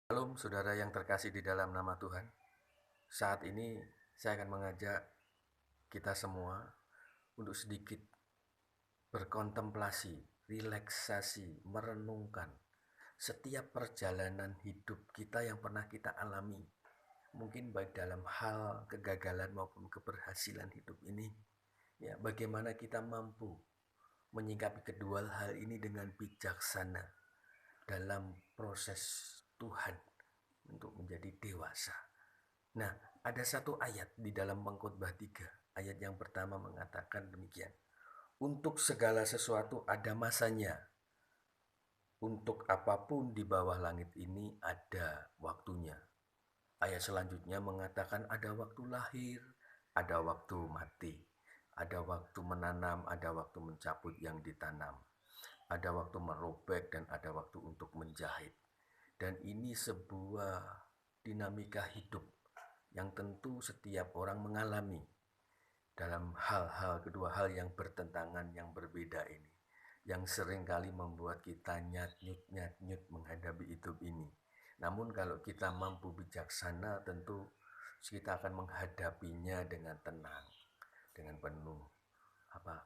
Shalom saudara yang terkasih di dalam nama Tuhan. Saat ini saya akan mengajak kita semua untuk sedikit berkontemplasi, relaksasi, merenungkan setiap perjalanan hidup kita yang pernah kita alami. Mungkin baik dalam hal kegagalan maupun keberhasilan hidup ini. Ya, bagaimana kita mampu menyikapi kedua hal ini dengan bijaksana dalam proses Tuhan untuk menjadi dewasa. Nah, ada satu ayat di dalam Pengkhotbah 3. Ayat yang pertama mengatakan demikian. Untuk segala sesuatu ada masanya. Untuk apapun di bawah langit ini ada waktunya. Ayat selanjutnya mengatakan ada waktu lahir, ada waktu mati. Ada waktu menanam, ada waktu mencabut yang ditanam. Ada waktu merobek dan ada waktu untuk menjahit. Dan ini sebuah dinamika hidup yang tentu setiap orang mengalami dalam kedua hal yang bertentangan, yang berbeda ini, yang seringkali membuat kita nyat-nyut menghadapi hidup ini. Namun kalau kita mampu bijaksana, tentu kita akan menghadapinya dengan tenang, dengan penuh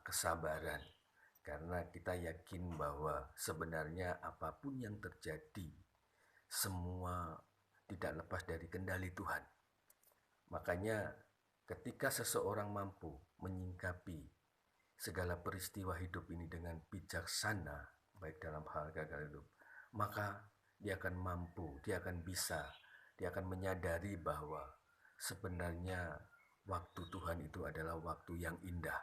kesabaran, karena kita yakin bahwa sebenarnya apapun yang terjadi semua tidak lepas dari kendali Tuhan. Makanya ketika seseorang mampu menyingkapi segala peristiwa hidup ini dengan bijaksana, baik dalam hal gagal hidup, maka dia akan mampu, dia akan bisa, dia akan menyadari bahwa sebenarnya waktu Tuhan itu adalah waktu yang indah.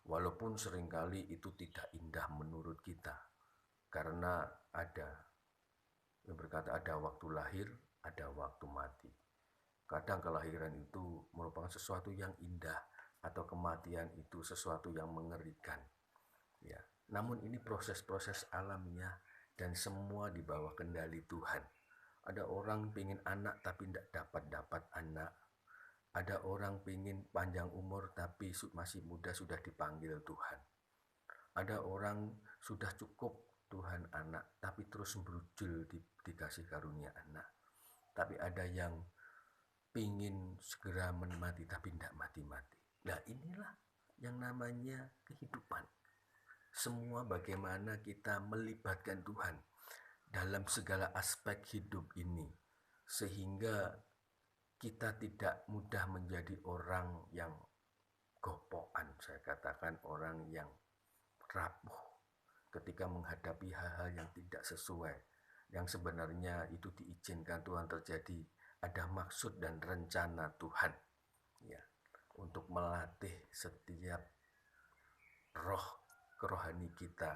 Walaupun seringkali itu tidak indah menurut kita, karena ada yang berkata ada waktu lahir, ada waktu mati. Kadang kelahiran itu merupakan sesuatu yang indah, atau kematian itu sesuatu yang mengerikan. Ya, namun ini proses-proses alamiah dan semua di bawah kendali Tuhan. Ada orang pingin anak tapi tidak dapat anak. Ada orang pingin panjang umur tapi masih muda sudah dipanggil Tuhan. Ada orang sudah cukup Tuhan anak tapi terus berujul dikasih karunia anak. Tapi ada yang pingin segera mati tapi tidak mati-mati. Nah, inilah yang namanya kehidupan. Semua bagaimana kita melibatkan Tuhan dalam segala aspek hidup ini, sehingga kita tidak mudah menjadi orang yang gopokan, saya katakan orang yang rapuh ketika menghadapi hal-hal yang tidak sesuai, yang sebenarnya itu diizinkan Tuhan terjadi. Ada maksud dan rencana Tuhan, ya, untuk melatih setiap roh kerohani kita,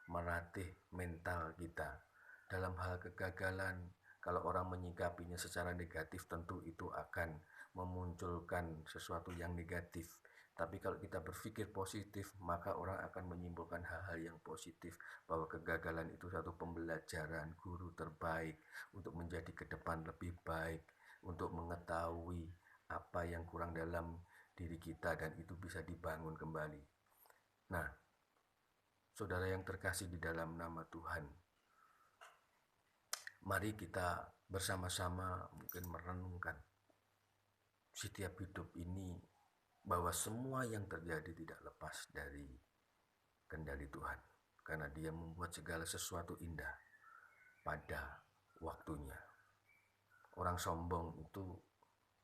melatih mental kita. Dalam hal kegagalan, kalau orang menyikapinya secara negatif, tentu itu akan memunculkan sesuatu yang negatif. Tapi kalau kita berpikir positif, maka orang akan menyimpulkan hal-hal yang positif, bahwa kegagalan itu satu pembelajaran, guru terbaik untuk menjadi ke depan lebih baik, untuk mengetahui apa yang kurang dalam diri kita, dan itu bisa dibangun kembali. Nah, saudara yang terkasih di dalam nama Tuhan, mari kita bersama-sama mungkin merenungkan setiap hidup ini, bahwa semua yang terjadi tidak lepas dari kendali Tuhan, karena Dia membuat segala sesuatu indah pada waktunya. Orang sombong itu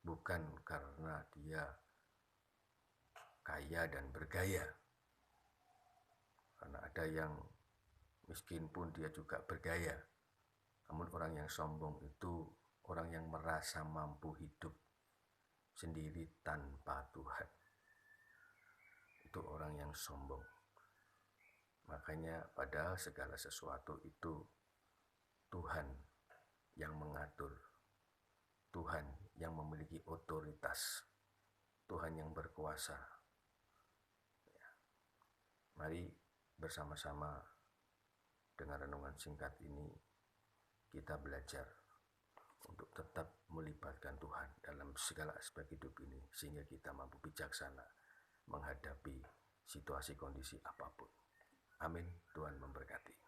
bukan karena dia kaya dan bergaya, karena ada yang miskin pun dia juga bergaya. Namun orang yang sombong itu orang yang merasa mampu hidup sendiri tanpa Tuhan. Itu orang yang sombong. Makanya padahal segala sesuatu itu Tuhan yang mengatur, Tuhan yang memiliki otoritas, Tuhan yang berkuasa. Ya. Mari bersama-sama dengan renungan singkat ini kita belajar untuk tetap melibatkan Tuhan dalam segala aspek hidup ini, sehingga kita mampu bijaksana menghadapi situasi kondisi apapun. Amin. Tuhan memberkati.